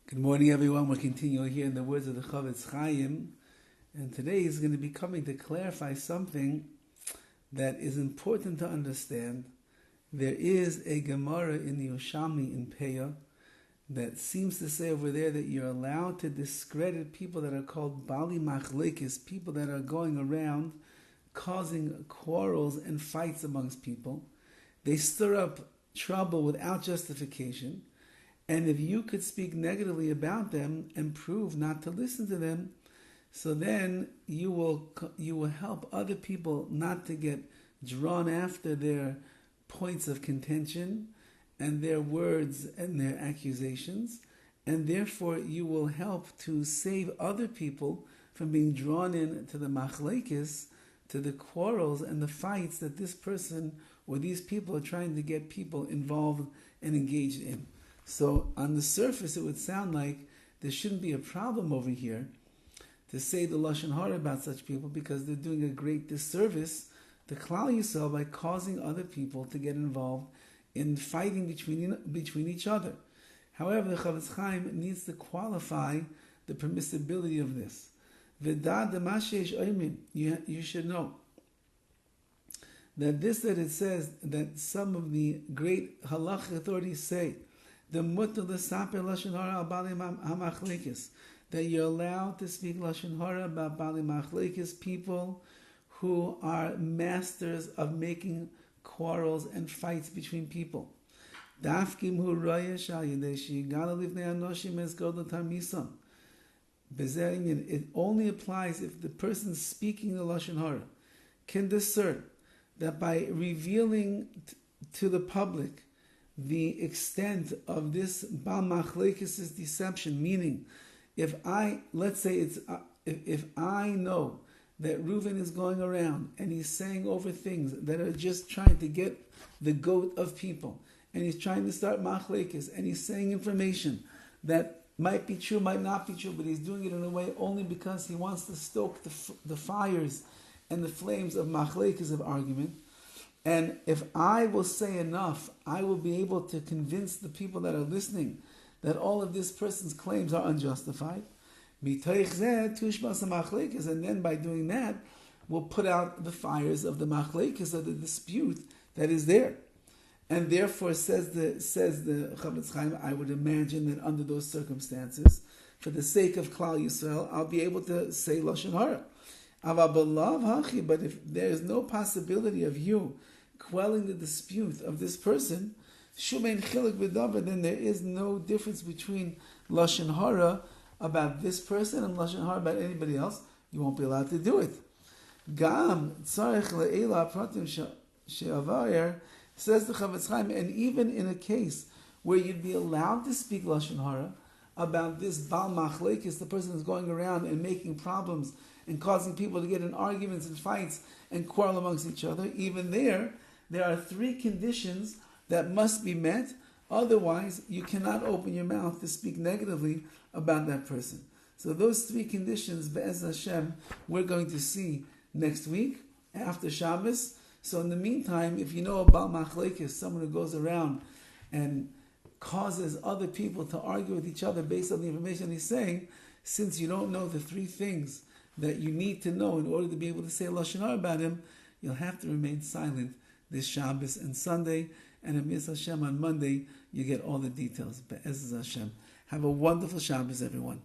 Good morning, everyone. We're continuing here in the words of the CHOFETZ CHAIM, and today is going to be coming to clarify something that is important to understand. There is a Gemara in the Yerushalmi in Peah that seems to say over there that you're allowed to discredit people that are called Bali Machlekes, people that are going around causing quarrels and fights amongst people. They stir up trouble without justification. And if you could speak negatively about them and prove not to listen to them, so then you will help other people not to get drawn after their points of contention and their words and their accusations, and therefore you will help to save other people from being drawn in to the machlekes, to the quarrels and the fights that this person or these people are trying to get people involved and engaged in. So on the surface, it would sound like there shouldn't be a problem over here to say the Lashon HaRa about such people because they're doing a great disservice to Klal Yisrael by causing other people to get involved in fighting between each other. However, the CHOFETZ CHAIM needs to qualify the permissibility of this. You should know that it says that some of the great halachic authorities say the mutter l'saper Lashon HaRa al bali hamachlekes, that you're allowed to speak Lashon HaRa about bali machlekes, people who are masters of making quarrels and fights between people. Dafkim hu raya shal yedei sheyigala livnei anoshim es godel tamisam. It only applies if the person speaking the Lashon HaRa can discern that by revealing to the public the extent of this Bal Machlekes' deception, meaning if I know that Reuven is going around and he's saying over things that are just trying to get the goat of people, and he's trying to start Machlekes, and he's saying information that might be true, might not be true, but he's doing it in a way only because he wants to stoke the fires and the flames of Machlekes, of argument. And if I will say enough, I will be able to convince the people that are listening that all of this person's claims are unjustified. And then by doing that, we'll put out the fires of the machlekes, of the dispute that is there. And therefore, says the CHOFETZ CHAIM, I would imagine that under those circumstances, for the sake of Klal Yisrael, I'll be able to say Lashon HaRa. But if there is no possibility of you quelling the dispute of this person, then there is no difference between Lashon HaRa about this person and Lashon HaRa about anybody else. You won't be allowed to do it. Says the CHOFETZ CHAIM, and even in a case where you'd be allowed to speak Lashon HaRa about this Bal Machlekes, the person who's going around and making problems and causing people to get in arguments and fights and quarrel amongst each other, even there are three conditions that must be met. Otherwise, you cannot open your mouth to speak negatively about that person. So those three conditions, Be'ez Hashem, we're going to see next week after Shabbos. So in the meantime, if you know about Machlekes, someone who goes around and causes other people to argue with each other based on the information he's saying, since you don't know the three things that you need to know in order to be able to say Lashon HaRa about him, you'll have to remain silent this Shabbos and Sunday, and Be'ez Hashem on Monday, you get all the details. Be'ez Hashem. Have a wonderful Shabbos, everyone.